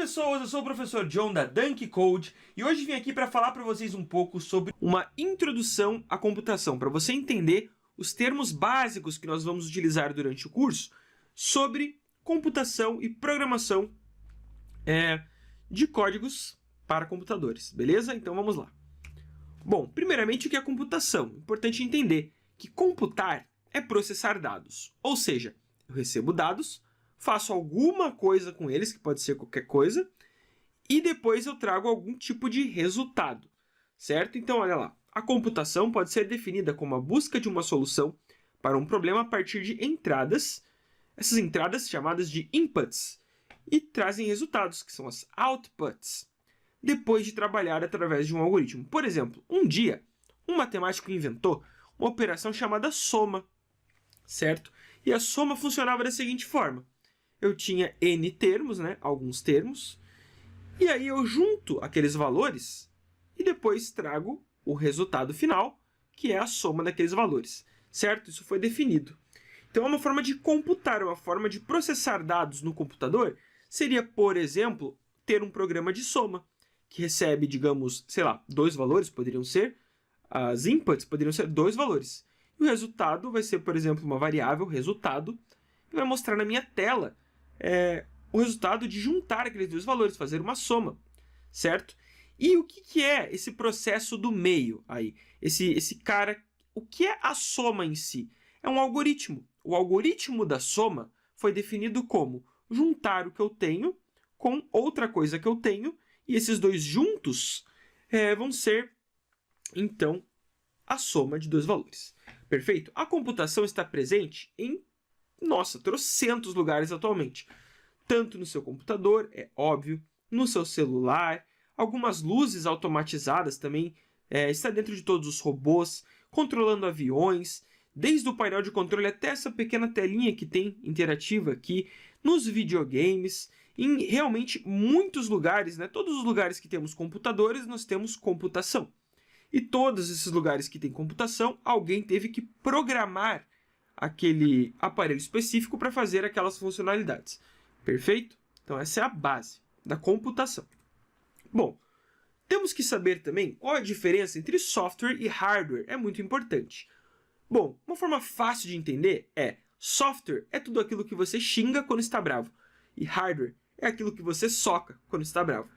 pessoas, eu sou o professor John da Dunk Code e hoje vim aqui para falar para vocês um pouco sobre uma introdução à computação, para você entender os termos básicos que nós vamos utilizar durante o curso sobre computação e programação de códigos para computadores, beleza? Então vamos lá. Bom, primeiramente o que é computação? Importante entender que computar é processar dados, ou seja, eu recebo dados, faço alguma coisa com eles, que pode ser qualquer coisa, e depois eu trago algum tipo de resultado, certo? Então, olha lá, a computação pode ser definida como a busca de uma solução para um problema a partir de entradas, essas entradas chamadas de inputs, e trazem resultados, que são as outputs, depois de trabalhar através de um algoritmo. Por exemplo, um dia, um matemático inventou uma operação chamada soma, certo? E a soma funcionava da seguinte forma. Eu tinha N termos, né? Alguns termos, e aí eu junto aqueles valores e depois trago o resultado final, que é a soma daqueles valores, certo? Isso foi definido. Então é uma forma de computar, uma forma de processar dados no computador, seria, por exemplo, ter um programa de soma, que recebe, digamos, sei lá, 2 valores, poderiam ser, as inputs poderiam ser 2 valores. E o resultado vai ser, por exemplo, uma variável, resultado, e vai mostrar na minha tela o resultado de juntar aqueles 2 valores, fazer uma soma, certo? E o que é esse processo do meio aí? Esse cara, o que é a soma em si? É um algoritmo. O algoritmo da soma foi definido como juntar o que eu tenho com outra coisa que eu tenho, e esses dois juntos vão ser, então, a soma de 2 valores. Perfeito? A computação está presente em trocentos lugares atualmente. Tanto no seu computador, é óbvio, no seu celular, algumas luzes automatizadas também, está dentro de todos os robôs, controlando aviões, desde o painel de controle até essa pequena telinha que tem interativa aqui, nos videogames, em realmente muitos lugares, né? Todos os lugares que temos computadores, nós temos computação. E todos esses lugares que tem computação, alguém teve que programar aquele aparelho específico para fazer aquelas funcionalidades. Perfeito? Então essa é a base da computação. Bom, temos que saber também qual é a diferença entre software e hardware. É muito importante. Bom, uma forma fácil de entender é software é tudo aquilo que você xinga quando está bravo. E hardware é aquilo que você soca quando está bravo.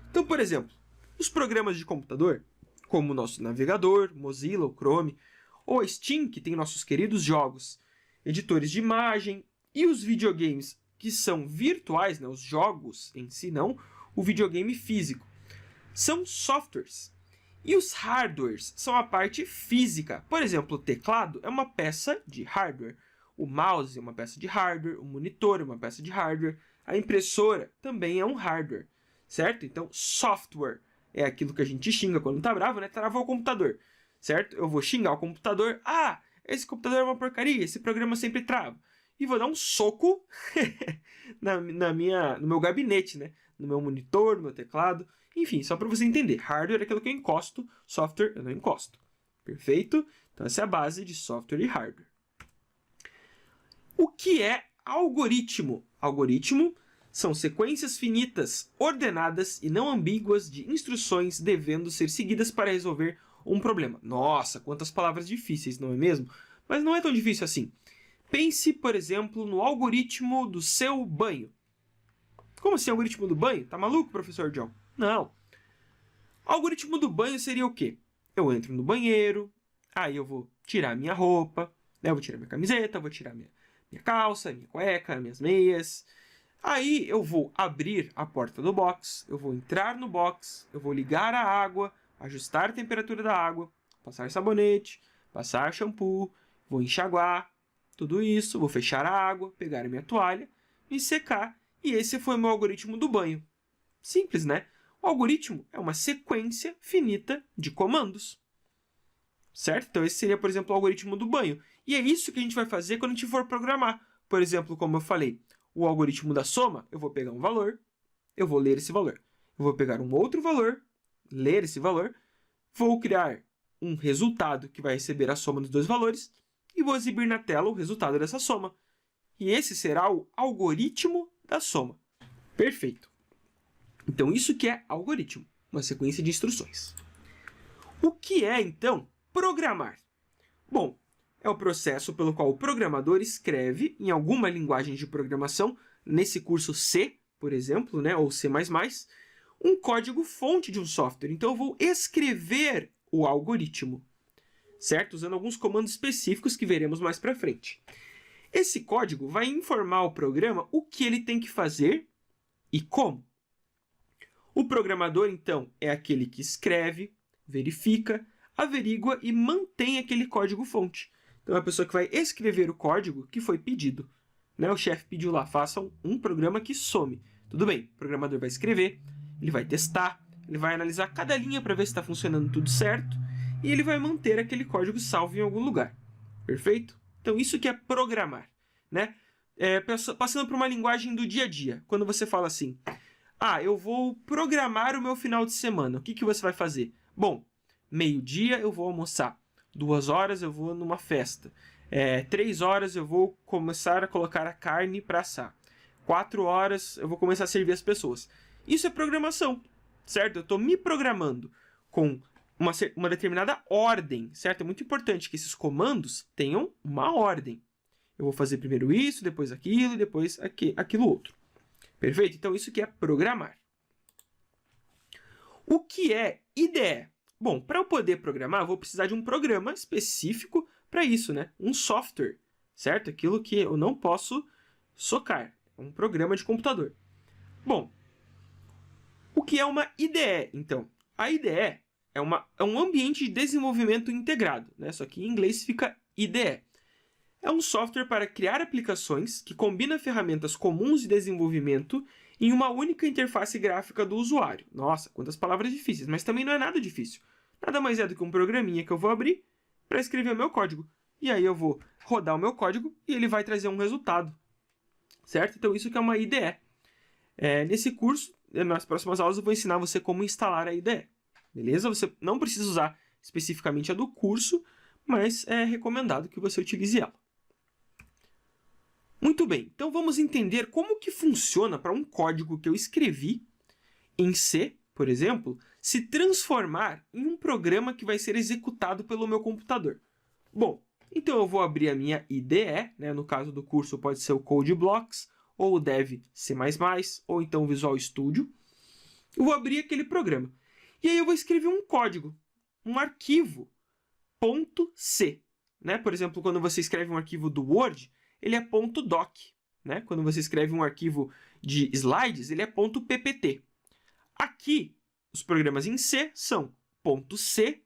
Então, por exemplo, os programas de computador, como o nosso navegador, Mozilla, o Chrome, ou a Steam, que tem nossos queridos jogos, editores de imagem, e os videogames que são virtuais, né, os jogos em si não, o videogame físico, são softwares. E os hardwares são a parte física. Por exemplo, o teclado é uma peça de hardware, o mouse é uma peça de hardware, o monitor é uma peça de hardware, a impressora também é um hardware, certo? Então, software é aquilo que a gente xinga quando tá bravo, né? Travou o computador, certo? Eu vou xingar o computador. Ah, esse computador é uma porcaria, esse programa sempre trava. E vou dar um soco no meu gabinete, né? No meu monitor, no meu teclado. Enfim, só para você entender. Hardware é aquilo que eu encosto, software eu não encosto. Perfeito? Então essa é a base de software e hardware. O que é algoritmo? Algoritmo são sequências finitas, ordenadas e não ambíguas de instruções devendo ser seguidas para resolver um problema. Nossa, quantas palavras difíceis, não é mesmo? Mas não é tão difícil assim. Pense, por exemplo, no algoritmo do seu banho. Como assim algoritmo do banho? Tá maluco, professor John? Não. O algoritmo do banho seria o quê? Eu entro no banheiro, aí eu vou tirar minha roupa, né? Eu vou tirar minha camiseta, vou tirar minha calça, minha cueca, minhas meias. Aí eu vou abrir a porta do box, eu vou entrar no box, eu vou ligar a água, ajustar a temperatura da água, passar sabonete, passar shampoo, vou enxaguar, tudo isso, vou fechar a água, pegar a minha toalha, me secar, e esse foi o meu algoritmo do banho. Simples, né? O algoritmo é uma sequência finita de comandos. Certo? Então esse seria, por exemplo, o algoritmo do banho. E é isso que a gente vai fazer quando a gente for programar. Por exemplo, como eu falei, o algoritmo da soma, eu vou pegar um valor, eu vou ler esse valor. Eu vou pegar um outro valor, ler esse valor, vou criar um resultado que vai receber a soma dos 2 valores e vou exibir na tela o resultado dessa soma. E esse será o algoritmo da soma. Perfeito. Então, isso que é algoritmo, uma sequência de instruções. O que é, então, programar? Bom, é o processo pelo qual o programador escreve em alguma linguagem de programação, nesse curso C, por exemplo, né, ou C++, um código-fonte de um software. Então, eu vou escrever o algoritmo, certo? Usando alguns comandos específicos que veremos mais para frente. Esse código vai informar ao programa o que ele tem que fazer e como. O programador, então, é aquele que escreve, verifica, averigua e mantém aquele código-fonte. Então, é a pessoa que vai escrever o código que foi pedido. Né? O chefe pediu lá, façam um programa que some. Tudo bem, o programador vai escrever, ele vai testar, ele vai analisar cada linha para ver se está funcionando tudo certo e ele vai manter aquele código salvo em algum lugar. Perfeito? Então, isso que é programar. Né? Passando para uma linguagem do dia a dia. Quando você fala assim, eu vou programar o meu final de semana. O que você vai fazer? Bom, meio-dia eu vou almoçar. 2 horas eu vou numa festa. 3 horas eu vou começar a colocar a carne para assar. 4 horas eu vou começar a servir as pessoas. Isso é programação, certo? Eu estou me programando com uma determinada ordem, certo? É muito importante que esses comandos tenham uma ordem. Eu vou fazer primeiro isso, depois aquilo e depois aquilo outro. Perfeito? Então, isso que é programar. O que é IDE? Bom, para eu poder programar, eu vou precisar de um programa específico para isso, né? Um software, certo? Aquilo que eu não posso socar. É um programa de computador. Bom, o que é uma IDE, então? A IDE é um ambiente de desenvolvimento integrado, né? Só que em inglês fica IDE. É um software para criar aplicações que combina ferramentas comuns de desenvolvimento em uma única interface gráfica do usuário. Nossa, quantas palavras difíceis, mas também não é nada difícil. Nada mais é do que um programinha que eu vou abrir para escrever o meu código. E aí eu vou rodar o meu código e ele vai trazer um resultado. Certo? Então isso que é uma IDE. Nesse curso, nas próximas aulas, eu vou ensinar você como instalar a IDE. Beleza? Você não precisa usar especificamente a do curso, mas é recomendado que você utilize ela. Muito bem, então vamos entender como que funciona para um código que eu escrevi em C, por exemplo, se transformar em um programa que vai ser executado pelo meu computador. Bom, então eu vou abrir a minha IDE, né? No caso do curso pode ser o CodeBlocks, ou o Dev C++, ou então o Visual Studio. Eu vou abrir aquele programa. E aí eu vou escrever um código, um arquivo .c. Né? Por exemplo, quando você escreve um arquivo do Word, ele é .doc. Né? Quando você escreve um arquivo de slides, ele é .ppt. Aqui, os programas em C são .c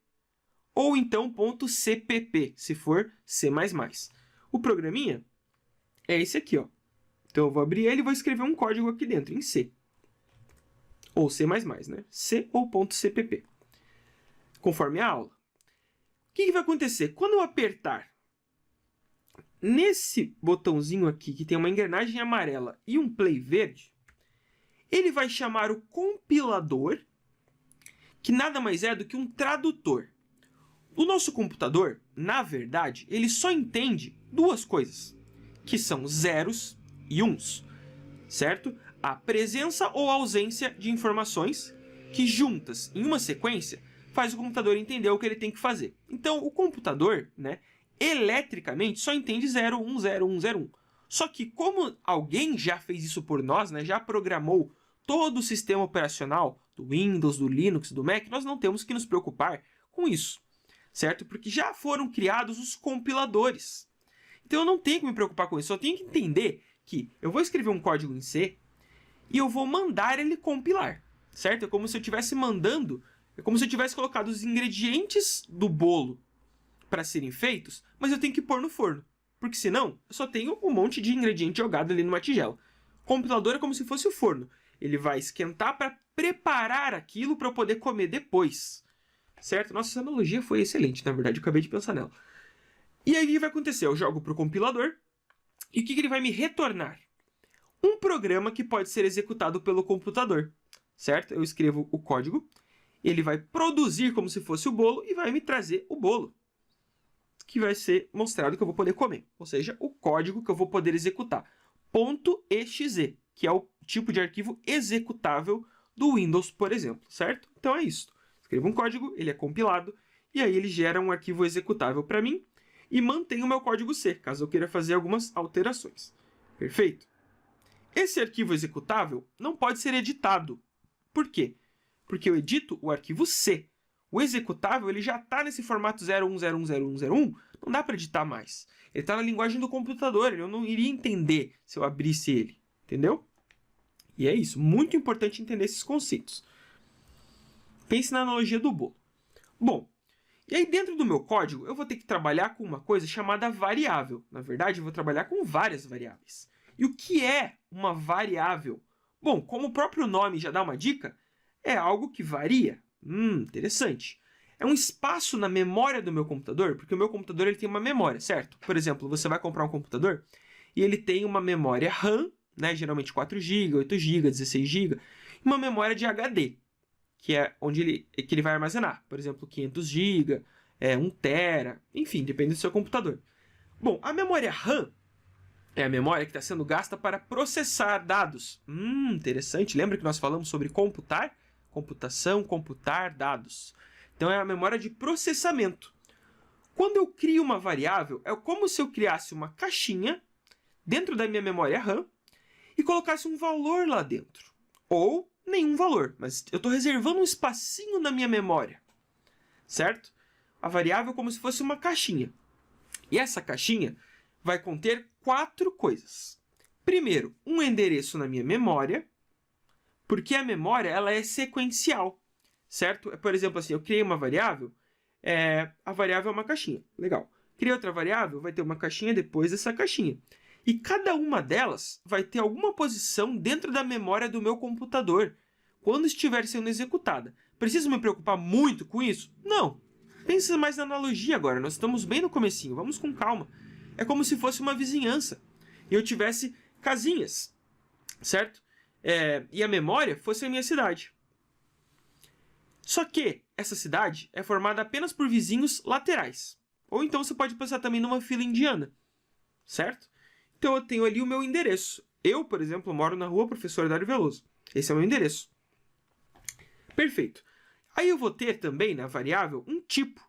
ou então .cpp, se for C++. O programinha é esse aqui, ó. Então eu vou abrir ele e vou escrever um código aqui dentro, em C. Ou C++, né? C ou .cpp. Conforme a aula. O que vai acontecer? Quando eu apertar nesse botãozinho aqui, que tem uma engrenagem amarela e um play verde, ele vai chamar o compilador, que nada mais é do que um tradutor. O nosso computador, na verdade, ele só entende duas coisas, que são zeros e uns, certo? A presença ou ausência de informações que, juntas em uma sequência, faz o computador entender o que ele tem que fazer. Então, o computador, né, eletricamente, só entende 0, 1, 0, 1, 0, 1. Só que como alguém já fez isso por nós, né, já programou todo o sistema operacional do Windows, do Linux, do Mac, nós não temos que nos preocupar com isso, certo? Porque já foram criados os compiladores. Então eu não tenho que me preocupar com isso, só tenho que entender que eu vou escrever um código em C e eu vou mandar ele compilar, certo? É como se eu estivesse mandando, é como se eu tivesse colocado os ingredientes do bolo para serem feitos, mas eu tenho que pôr no forno, porque senão eu só tenho um monte de ingrediente jogado ali numa tigela. O compilador é como se fosse o forno. Ele vai esquentar para preparar aquilo para eu poder comer depois, certo? Nossa, essa analogia foi excelente, na verdade, eu acabei de pensar nela. E aí o que vai acontecer? Eu jogo para o compilador e o que ele vai me retornar? Um programa que pode ser executado pelo computador, certo? Eu escrevo o código, ele vai produzir como se fosse o bolo e vai me trazer o bolo, que vai ser mostrado que eu vou poder comer. Ou seja, o código que eu vou poder executar. .exe, que é o tipo de arquivo executável do Windows, por exemplo, certo? Então é isso. Escrevo um código, ele é compilado, e aí ele gera um arquivo executável para mim e mantém o meu código C, caso eu queira fazer algumas alterações. Perfeito? Esse arquivo executável não pode ser editado. Por quê? Porque eu edito o arquivo C. O executável ele já está nesse formato 01010101, não dá para editar mais. Ele está na linguagem do computador, eu não iria entender se eu abrisse ele, entendeu? E é isso, muito importante entender esses conceitos. Pense na analogia do bolo. Bom, e aí dentro do meu código eu vou ter que trabalhar com uma coisa chamada variável. Na verdade, eu vou trabalhar com várias variáveis. E o que é uma variável? Bom, como o próprio nome já dá uma dica, é algo que varia. Interessante. É um espaço na memória do meu computador, porque o meu computador ele tem uma memória, certo? Por exemplo, você vai comprar um computador e ele tem uma memória RAM, né, geralmente 4 GB, 8 GB, 16 GB, e uma memória de HD, que é onde ele vai armazenar. Por exemplo, 500 GB, 1 TB, enfim, depende do seu computador. Bom, a memória RAM é a memória que está sendo gasta para processar dados. Interessante. Lembra que nós falamos sobre computar? Computação, computar, dados. Então é a memória de processamento. Quando eu crio uma variável, é como se eu criasse uma caixinha dentro da minha memória RAM e colocasse um valor lá dentro. Ou nenhum valor, mas eu estou reservando um espacinho na minha memória. Certo? A variável é como se fosse uma caixinha. E essa caixinha vai conter 4 coisas. Primeiro, um endereço na minha memória, porque a memória ela é sequencial, certo? Por exemplo, assim, eu criei uma variável, a variável é uma caixinha, legal. Criei outra variável, vai ter uma caixinha depois dessa caixinha. E cada uma delas vai ter alguma posição dentro da memória do meu computador, quando estiver sendo executada. Preciso me preocupar muito com isso? Não. Pense mais na analogia agora, nós estamos bem no comecinho, vamos com calma. É como se fosse uma vizinhança e eu tivesse casinhas, certo? E a memória fosse a minha cidade. Só que essa cidade é formada apenas por vizinhos laterais. Ou então você pode pensar também numa fila indiana, certo? Então eu tenho ali o meu endereço. Eu, por exemplo, moro na rua Professor Dário Veloso. Esse é o meu endereço. Perfeito. Aí eu vou ter também na variável um tipo.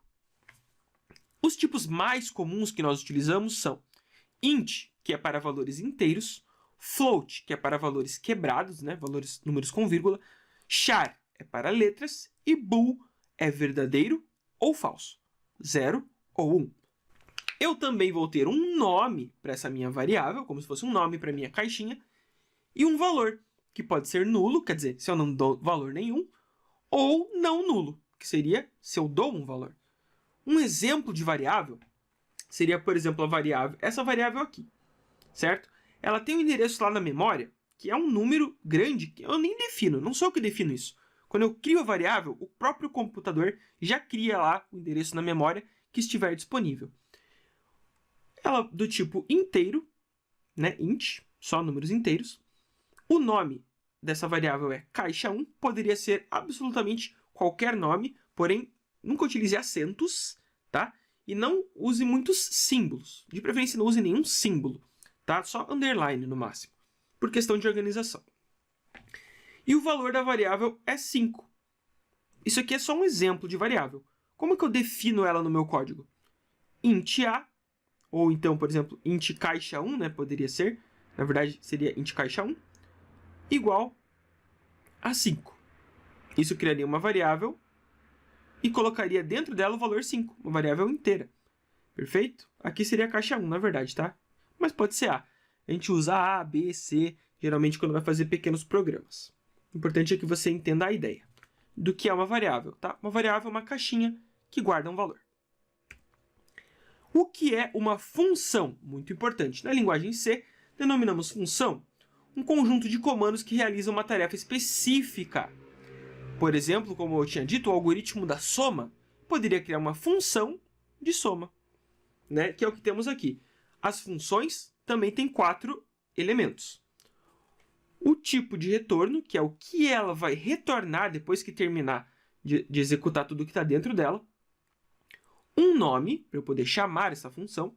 Os tipos mais comuns que nós utilizamos são int, que é para valores inteiros, float, que é para valores quebrados, né, números com vírgula, char é para letras e bool é verdadeiro ou falso, 0 ou 1. Eu também vou ter um nome para essa minha variável, como se fosse um nome para a minha caixinha, e um valor, que pode ser nulo, quer dizer, se eu não dou valor nenhum, ou não nulo, que seria se eu dou um valor. Um exemplo de variável seria, por exemplo, essa variável aqui, certo? Ela tem um endereço lá na memória, que é um número grande, que eu nem defino, não sou eu que defino isso. Quando eu crio a variável, o próprio computador já cria lá o endereço na memória que estiver disponível. Ela do tipo inteiro, né, int, só números inteiros. O nome dessa variável é caixa1, poderia ser absolutamente qualquer nome, porém nunca utilize acentos, tá? E não use muitos símbolos. De preferência, não use nenhum símbolo, tá? Só underline no máximo, por questão de organização. E o valor da variável é 5. Isso aqui é só um exemplo de variável. Como que eu defino ela no meu código? Int a, ou então, por exemplo, int caixa1, né? Poderia ser. Na verdade, seria int caixa1, igual a 5. Isso criaria uma variável e colocaria dentro dela o valor 5, uma variável inteira. Perfeito? Aqui seria a caixa 1, na verdade, tá? Mas pode ser A. A gente usa A, B, C, geralmente quando vai fazer pequenos programas. O importante é que você entenda a ideia do que é uma variável, tá? Uma variável é uma caixinha que guarda um valor. O que é uma função? Muito importante. Na linguagem C, denominamos função um conjunto de comandos que realizam uma tarefa específica. Por exemplo, como eu tinha dito, o algoritmo da soma poderia criar uma função de soma, né? Que é o que temos aqui. As funções também têm 4 elementos. O tipo de retorno, que é o que ela vai retornar depois que terminar de executar tudo que está dentro dela. Um nome, para eu poder chamar essa função.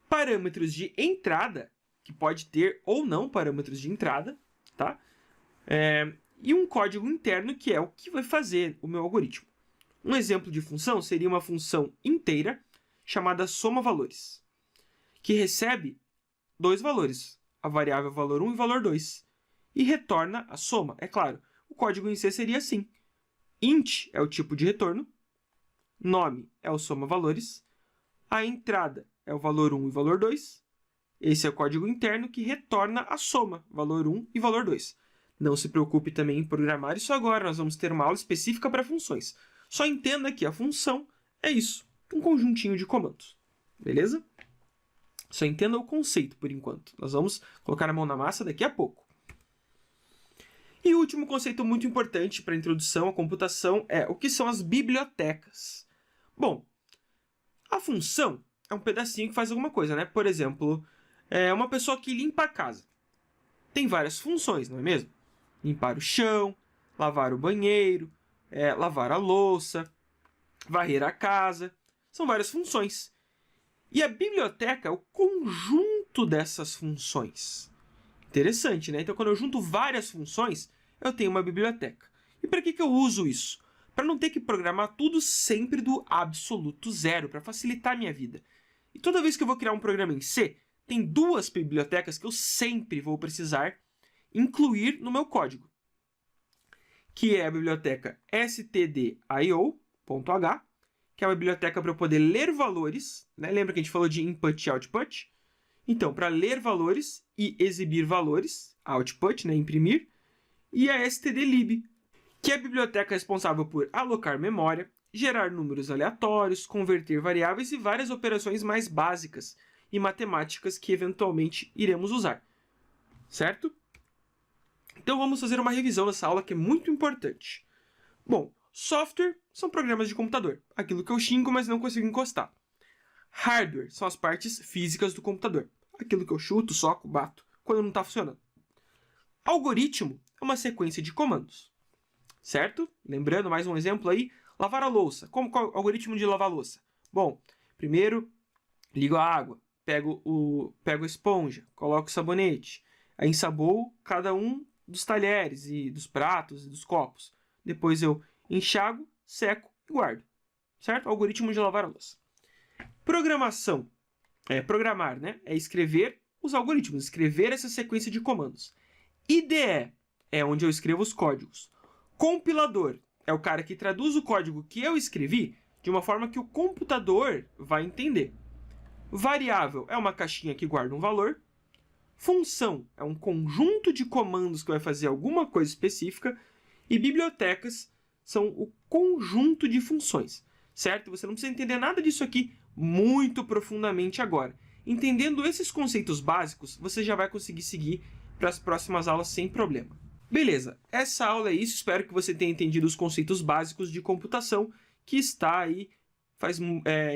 Parâmetros de entrada, que pode ter ou não parâmetros de entrada, tá? e um código interno que é o que vai fazer o meu algoritmo. Um exemplo de função seria uma função inteira chamada soma-valores, que recebe dois valores, a variável valor 1 e valor 2, e retorna a soma. É claro, o código em C seria assim. Int é o tipo de retorno, nome é o soma-valores, a entrada é o valor 1 e valor 2, esse é o código interno que retorna a soma, valor 1 e valor 2. Não se preocupe também em programar isso agora, nós vamos ter uma aula específica para funções. Só entenda que a função é isso, um conjuntinho de comandos, beleza? Só entenda o conceito por enquanto. Nós vamos colocar a mão na massa daqui a pouco. E o último conceito muito importante para a introdução à computação é o que são as bibliotecas. Bom, a função é um pedacinho que faz alguma coisa, né? Por exemplo, uma pessoa que limpa a casa. Tem várias funções, não é mesmo? Limpar o chão, lavar o banheiro, lavar a louça, varrer a casa. São várias funções. E a biblioteca é o conjunto dessas funções. Interessante, né? Então, quando eu junto várias funções, eu tenho uma biblioteca. E para que eu uso isso? Para não ter que programar tudo sempre do absoluto zero, para facilitar a minha vida. E toda vez que eu vou criar um programa em C, tem duas bibliotecas que eu sempre vou precisar incluir no meu código, que é a biblioteca stdio.h, que é uma biblioteca para eu poder ler valores, né? Lembra que a gente falou de input e output? Então, para ler valores e exibir valores, output, né? Imprimir, e a stdlib, que é a biblioteca responsável por alocar memória, gerar números aleatórios, converter variáveis e várias operações mais básicas e matemáticas que eventualmente iremos usar, certo? Então vamos fazer uma revisão dessa aula que é muito importante. Bom, software são programas de computador, aquilo que eu xingo, mas não consigo encostar. Hardware são as partes físicas do computador, aquilo que eu chuto, soco, bato, quando não está funcionando. Algoritmo é uma sequência de comandos, certo? Lembrando, mais um exemplo aí, lavar a louça. Qual é o algoritmo de lavar a louça? Bom, primeiro ligo a água, pego a esponja, coloco o sabonete, aí ensaboo cada um dos talheres e dos pratos e dos copos. Depois eu enxago, seco e guardo, certo? Algoritmo de lavar a louça. Programação, programar, né? É escrever os algoritmos, escrever essa sequência de comandos. IDE é onde eu escrevo os códigos. Compilador é o cara que traduz o código que eu escrevi de uma forma que o computador vai entender. Variável é uma caixinha que guarda um valor. Função é um conjunto de comandos que vai fazer alguma coisa específica. E bibliotecas são o conjunto de funções, certo? Você não precisa entender nada disso aqui muito profundamente agora. Entendendo esses conceitos básicos, você já vai conseguir seguir para as próximas aulas sem problema. Beleza, essa aula é isso. Espero que você tenha entendido os conceitos básicos de computação que está aí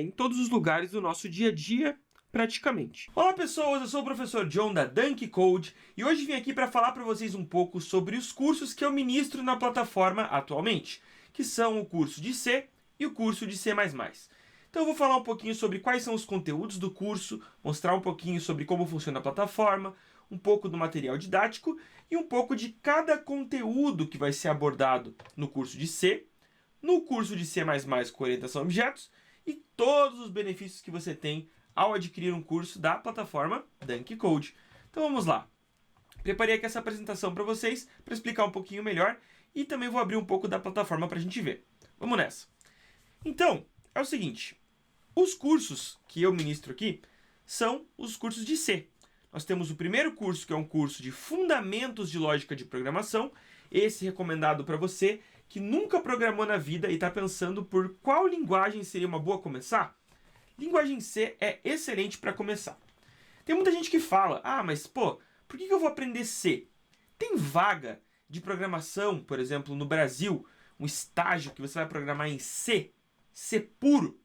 em todos os lugares do nosso dia a dia, praticamente. Olá pessoas, eu sou o professor John da Dunk Code e hoje vim aqui para falar para vocês um pouco sobre os cursos que eu ministro na plataforma atualmente, que são o curso de C e o curso de C++. Então eu vou falar um pouquinho sobre quais são os conteúdos do curso, mostrar um pouquinho sobre como funciona a plataforma, um pouco do material didático e um pouco de cada conteúdo que vai ser abordado no curso de C, no curso de C++ com orientação a objetos e todos os benefícios que você tem ao adquirir um curso da plataforma Dunk Code. Então vamos lá. Preparei aqui essa apresentação para vocês para explicar um pouquinho melhor e também vou abrir um pouco da plataforma para a gente ver. Vamos nessa. Então, é o seguinte. Os cursos que eu ministro aqui são os cursos de C. Nós temos o primeiro curso, que é um curso de Fundamentos de Lógica de Programação. Esse recomendado para você que nunca programou na vida e está pensando por qual linguagem seria uma boa começar. Linguagem C é excelente para começar. Tem muita gente que fala, mas por que eu vou aprender C? Tem vaga de programação, por exemplo, no Brasil, um estágio que você vai programar em C, C puro,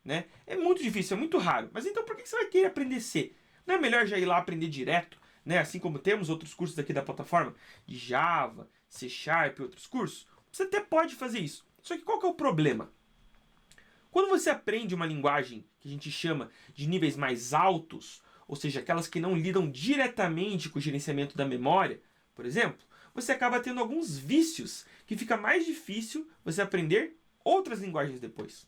né? É muito difícil, é muito raro. Mas então por que você vai querer aprender C? Não é melhor já ir lá aprender direto, né? Assim como temos outros cursos aqui da plataforma, de Java, C# e outros cursos? Você até pode fazer isso. Só que qual que é o problema? Quando você aprende uma linguagem que a gente chama de níveis mais altos, ou seja, aquelas que não lidam diretamente com o gerenciamento da memória, por exemplo, você acaba tendo alguns vícios que fica mais difícil você aprender outras linguagens depois.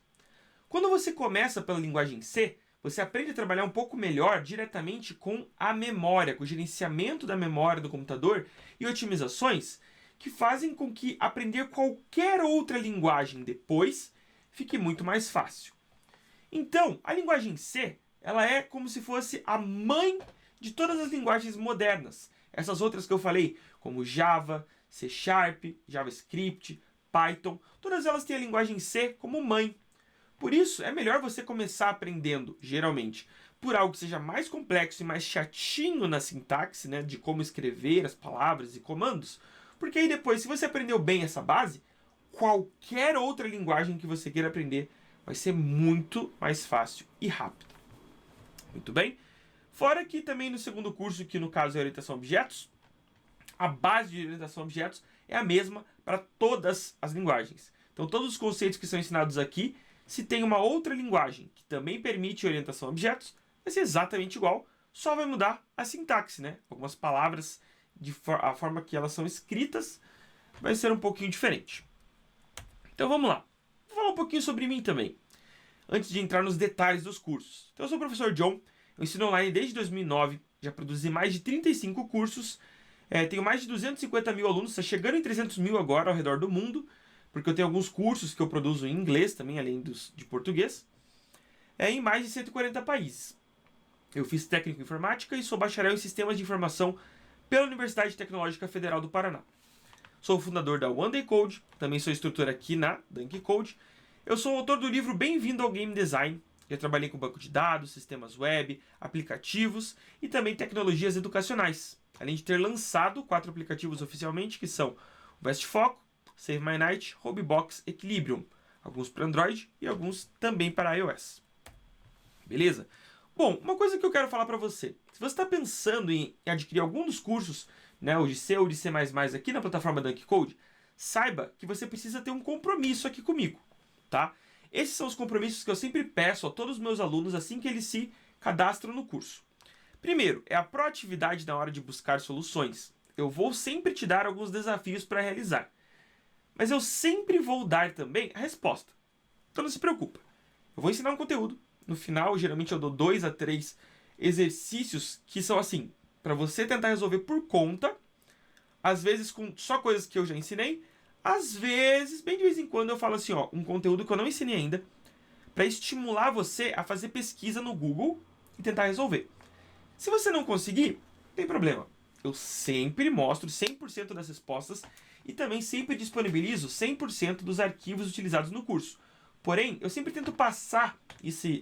Quando você começa pela linguagem C, você aprende a trabalhar um pouco melhor diretamente com a memória, com o gerenciamento da memória do computador e otimizações que fazem com que aprender qualquer outra linguagem depois fique muito mais fácil. Então, a linguagem C, ela é como se fosse a mãe de todas as linguagens modernas. Essas outras que eu falei, como Java, C#, JavaScript, Python, todas elas têm a linguagem C como mãe. Por isso, é melhor você começar aprendendo, geralmente, por algo que seja mais complexo e mais chatinho na sintaxe, né, de como escrever as palavras e comandos, porque aí depois, se você aprendeu bem essa base, qualquer outra linguagem que você queira aprender vai ser muito mais fácil e rápido. Muito bem? Fora que também no segundo curso, que no caso é orientação a objetos, a base de orientação a objetos é a mesma para todas as linguagens. Então todos os conceitos que são ensinados aqui, se tem uma outra linguagem que também permite orientação a objetos, vai ser exatamente igual, só vai mudar a sintaxe, né? Algumas palavras, a forma que elas são escritas, vai ser um pouquinho diferente. Então vamos lá. Vou falar um pouquinho sobre mim também, antes de entrar nos detalhes dos cursos. Então eu sou o professor John, eu ensino online desde 2009, já produzi mais de 35 cursos, tenho mais de 250 mil alunos, está chegando em 300 mil agora ao redor do mundo, porque eu tenho alguns cursos que eu produzo em inglês também, além de português, em mais de 140 países. Eu fiz técnico em informática e sou bacharel em sistemas de informação pela Universidade Tecnológica Federal do Paraná. Sou o fundador da One Day Code, também sou instrutor aqui na Dunk Code. Eu sou o autor do livro Bem-vindo ao Game Design. Eu trabalhei com banco de dados, sistemas web, aplicativos e também tecnologias educacionais. Além de ter lançado 4 aplicativos oficialmente, que são o Best Foco, Save My Night, Hobbybox, Equilibrium. Alguns para Android e alguns também para iOS. Beleza? Bom, uma coisa que eu quero falar para você. Se você está pensando em adquirir algum dos cursos, né, ou de C ou de C++ aqui na plataforma Dunk Code, saiba que você precisa ter um compromisso aqui comigo, tá? Esses são os compromissos que eu sempre peço a todos os meus alunos assim que eles se cadastram no curso. Primeiro, é a proatividade na hora de buscar soluções. Eu vou sempre te dar alguns desafios para realizar. Mas eu sempre vou dar também a resposta. Então não se preocupa. Eu vou ensinar um conteúdo. No final, geralmente eu dou 2 a 3 exercícios que são assim, para você tentar resolver por conta, às vezes com só coisas que eu já ensinei, às vezes, bem de vez em quando eu falo assim, ó, um conteúdo que eu não ensinei ainda, para estimular você a fazer pesquisa no Google e tentar resolver. Se você não conseguir, não tem problema. Eu sempre mostro 100% das respostas e também sempre disponibilizo 100% dos arquivos utilizados no curso. Porém, eu sempre tento passar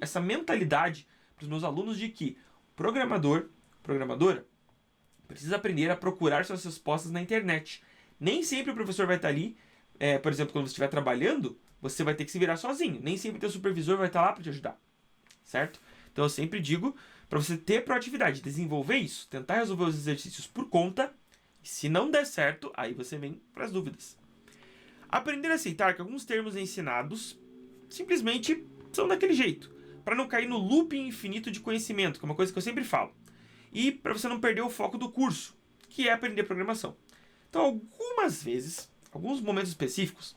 essa mentalidade para os meus alunos de que o programadora, precisa aprender a procurar suas respostas na internet. Nem sempre o professor vai estar ali, por exemplo, quando você estiver trabalhando, você vai ter que se virar sozinho. Nem sempre o teu supervisor vai estar lá para te ajudar, certo? Então eu sempre digo para você ter proatividade, desenvolver isso, tentar resolver os exercícios por conta, e se não der certo, aí você vem para as dúvidas. Aprender a aceitar que alguns termos ensinados simplesmente são daquele jeito, para não cair no looping infinito de conhecimento, que é uma coisa que eu sempre falo. E para você não perder o foco do curso, que é aprender programação. Então, algumas vezes, alguns momentos específicos,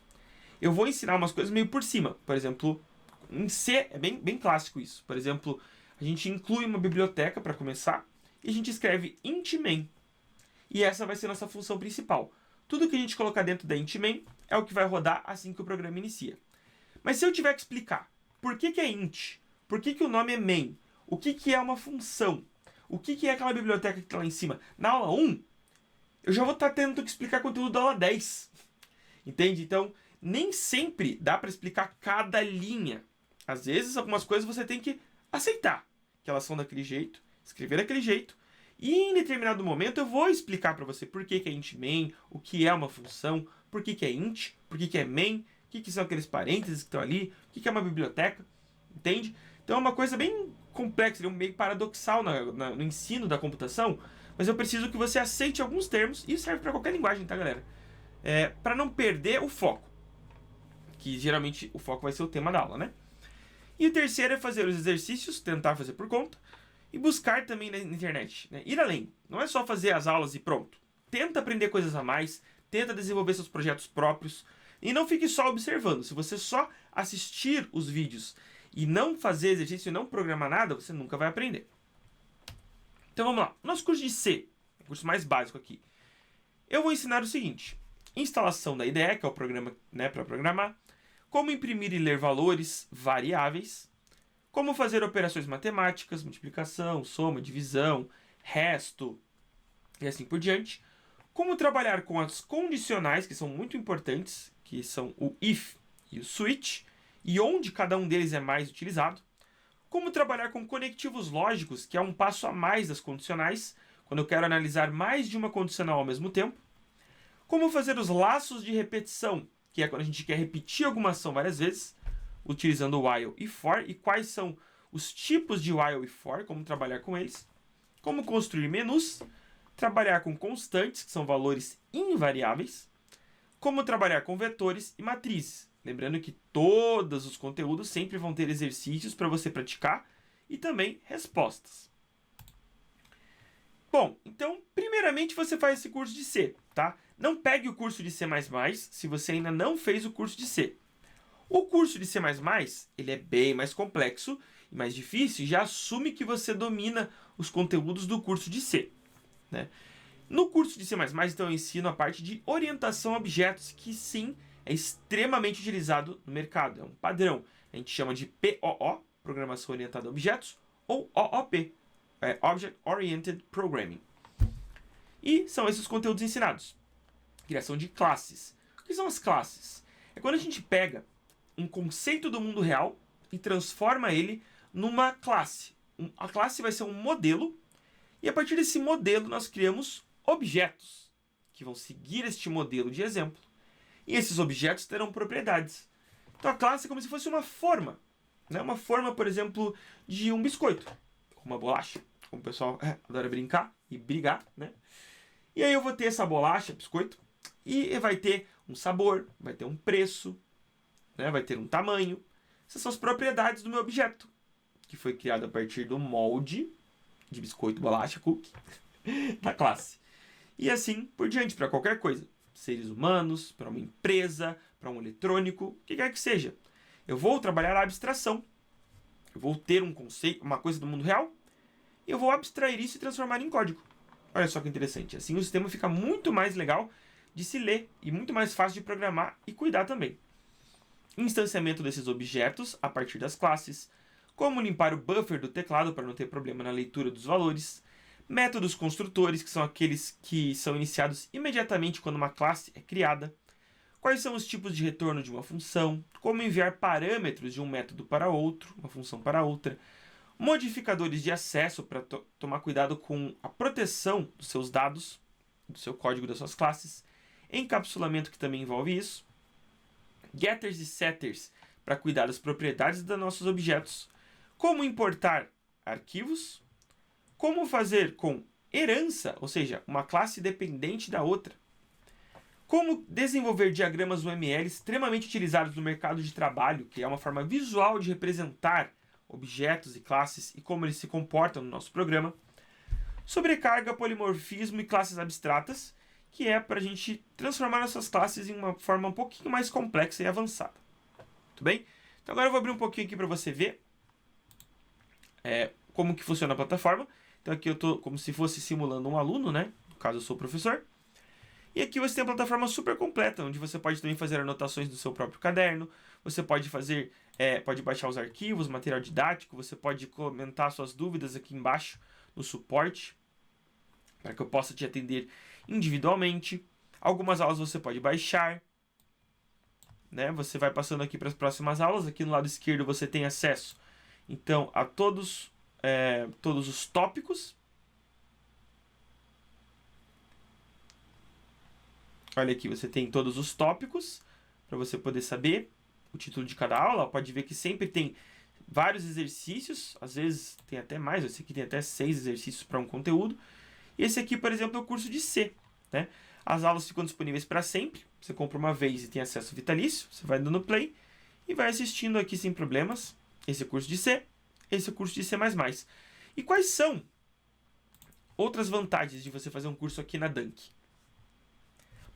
eu vou ensinar umas coisas meio por cima. Por exemplo, em C é bem clássico isso. Por exemplo, a gente inclui uma biblioteca para começar e a gente escreve int main. E essa vai ser nossa função principal. Tudo que a gente colocar dentro da int main é o que vai rodar assim que o programa inicia. Mas se eu tiver que explicar por que é int, por que o nome é main, o que é uma função, o que é aquela biblioteca que está lá em cima, na aula 1, eu já vou estar tendo que explicar conteúdo da aula 10. Entende? Então, nem sempre dá para explicar cada linha. Às vezes, algumas coisas você tem que aceitar que elas são daquele jeito, escrever daquele jeito, e em determinado momento eu vou explicar para você por que é int main, o que é uma função, por que é int, por que é main, o que são aqueles parênteses que estão ali, o que é uma biblioteca, entende? Então é uma coisa bem complexa, meio paradoxal no ensino da computação, mas eu preciso que você aceite alguns termos, e isso serve para qualquer linguagem, tá, galera? Para não perder o foco, que geralmente o foco vai ser o tema da aula, né? E o terceiro é fazer os exercícios, tentar fazer por conta, e buscar também na internet, né? Ir além. Não é só fazer as aulas e pronto. tenta aprender coisas a mais, tenta desenvolver seus projetos próprios e não fique só observando. Se você só assistir os vídeos e não fazer exercício e não programar nada, você nunca vai aprender. Então vamos lá. Nosso curso de C, o curso mais básico aqui. Eu vou ensinar o seguinte: instalação da IDE, que é o programa, né, para programar, como imprimir e ler valores variáveis, como fazer operações matemáticas, multiplicação, soma, divisão, resto e assim por diante, como trabalhar com as condicionais, que são muito importantes, que são o if e o switch, e onde cada um deles é mais utilizado, como trabalhar com conectivos lógicos, que é um passo a mais das condicionais, quando eu quero analisar mais de uma condicional ao mesmo tempo, como fazer os laços de repetição, que é quando a gente quer repetir alguma ação várias vezes, utilizando o while e for, e quais são os tipos de while e for, como trabalhar com eles, como construir menus, trabalhar com constantes, que são valores invariáveis, como trabalhar com vetores e matrizes. Lembrando que todos os conteúdos sempre vão ter exercícios para você praticar e também respostas. Bom, então, primeiramente você faz esse curso de C, tá? Não pegue o curso de C++ se você ainda não fez o curso de C. O curso de C++, ele é bem mais complexo e mais difícil, e já assume que você domina os conteúdos do curso de C, né? No curso de C++, então, eu ensino a parte de orientação a objetos, que sim, é extremamente utilizado no mercado, é um padrão. A gente chama de POO, Programação Orientada a Objetos, ou OOP, Object Oriented Programming. E são esses conteúdos ensinados. Criação de classes. O que são as classes? É quando a gente pega um conceito do mundo real e transforma ele numa classe. A classe vai ser um modelo, e a partir desse modelo nós criamos objetos, que vão seguir este modelo de exemplo. E esses objetos terão propriedades. Então a classe é como se fosse uma forma, né? Uma forma, por exemplo, de um biscoito, uma bolacha, como o pessoal adora brincar e brigar, né? E aí eu vou ter essa bolacha, biscoito, e vai ter um sabor, vai ter um preço, né? Vai ter um tamanho. Essas são as propriedades do meu objeto, que foi criado a partir do molde de biscoito, bolacha, cookie, da classe. E assim por diante, para qualquer coisa. Seres humanos, para uma empresa, para um eletrônico, o que quer que seja. Eu vou trabalhar a abstração. Eu vou ter um conceito, uma coisa do mundo real, e eu vou abstrair isso e transformar em código. Olha só que interessante. Assim o sistema fica muito mais legal de se ler e muito mais fácil de programar e cuidar também. Instanciamento desses objetos a partir das classes, como limpar o buffer do teclado para não ter problema na leitura dos valores, métodos construtores, que são aqueles que são iniciados imediatamente quando uma classe é criada, quais são os tipos de retorno de uma função, como enviar parâmetros de um método para outro, uma função para outra, modificadores de acesso para tomar cuidado com a proteção dos seus dados, do seu código das suas classes, encapsulamento, que também envolve isso, getters e setters para cuidar das propriedades dos nossos objetos, como importar arquivos, como fazer com herança, ou seja, uma classe dependente da outra, como desenvolver diagramas UML extremamente utilizados no mercado de trabalho, que é uma forma visual de representar objetos e classes e como eles se comportam no nosso programa, sobrecarga, polimorfismo e classes abstratas, que é para a gente transformar nossas classes em uma forma um pouquinho mais complexa e avançada. Tudo bem? Então agora eu vou abrir um pouquinho aqui para você ver como que funciona a plataforma. Então aqui eu estou como se fosse simulando um aluno, né? No caso eu sou o professor. E aqui você tem a plataforma super completa, onde você pode também fazer anotações do seu próprio caderno, você pode fazer, pode baixar os arquivos, material didático, você pode comentar suas dúvidas aqui embaixo no suporte, para que eu possa te atender individualmente. Algumas aulas você pode baixar, né? Você vai passando aqui para as próximas aulas. Aqui no lado esquerdo você tem acesso, então, a todos os tópicos. Olha aqui, você tem todos os tópicos para você poder saber o título de cada aula. Pode ver que sempre tem vários exercícios, às vezes tem até mais, esse aqui tem até 6 exercícios para um conteúdo. E esse aqui, por exemplo, é o curso de C, né? As aulas ficam disponíveis para sempre, você compra uma vez e tem acesso vitalício, você vai dando play e vai assistindo aqui sem problemas. Esse é o curso de C, esse é o curso de C++. E quais são outras vantagens de você fazer um curso aqui na Dunk?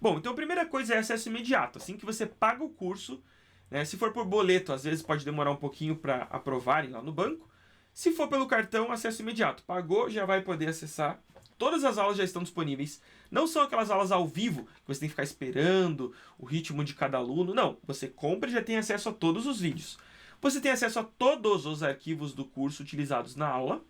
Bom, então a primeira coisa é acesso imediato. Assim que você paga o curso, né, se for por boleto, às vezes pode demorar um pouquinho para aprovarem lá no banco. Se for pelo cartão, acesso imediato. Pagou, já vai poder acessar. Todas as aulas já estão disponíveis. Não são aquelas aulas ao vivo, que você tem que ficar esperando o ritmo de cada aluno. Não, você compra e já tem acesso a todos os vídeos. Você tem acesso a todos os arquivos do curso utilizados na aula.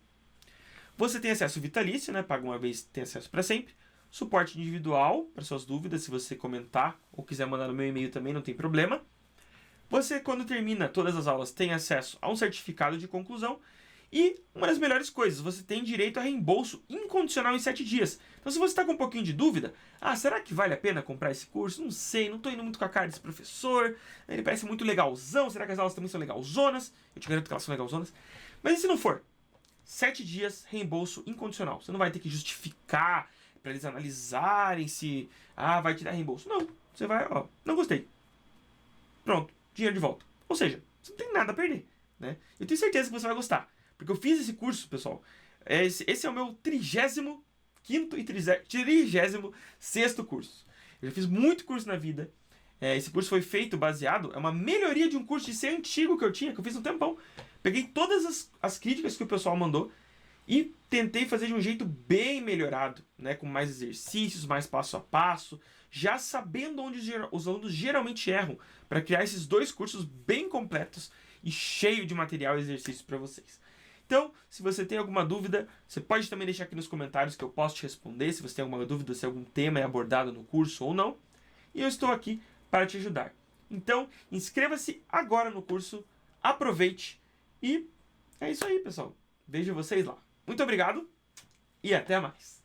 Você tem acesso vitalício, né? Paga uma vez, tem acesso para sempre. Suporte individual para suas dúvidas, se você comentar ou quiser mandar no meu e-mail também, não tem problema. Você, quando termina todas as aulas, tem acesso a um certificado de conclusão. E uma das melhores coisas, você tem direito a reembolso incondicional em 7 dias. Então se você está com um pouquinho de dúvida, será que vale a pena comprar esse curso? Não sei, não estou indo muito com a cara desse professor, ele parece muito legalzão, será que as aulas também são legalzonas? Eu te garanto que elas são legalzonas. Mas e se não for? 7 dias, reembolso incondicional. Você não vai ter que justificar para eles analisarem se, vai te dar reembolso. Não, você vai, não gostei. Pronto, dinheiro de volta. Ou seja, você não tem nada a perder, né? Eu tenho certeza que você vai gostar. Porque eu fiz esse curso, pessoal. Esse é o meu 35º e 36º curso. Eu já fiz muito curso na vida. Esse curso foi feito baseado... É uma melhoria de um curso de ser antigo que eu tinha, que eu fiz um tempão. Peguei todas as críticas que o pessoal mandou e tentei fazer de um jeito bem melhorado, né? Com mais exercícios, mais passo a passo, já sabendo onde os alunos geralmente erram, para criar esses 2 cursos bem completos e cheio de material e exercícios para vocês. Então, se você tem alguma dúvida, você pode também deixar aqui nos comentários que eu posso te responder, se você tem alguma dúvida, se algum tema é abordado no curso ou não. E eu estou aqui para te ajudar. Então, inscreva-se agora no curso, aproveite e é isso aí, pessoal. Vejo vocês lá. Muito obrigado e até mais.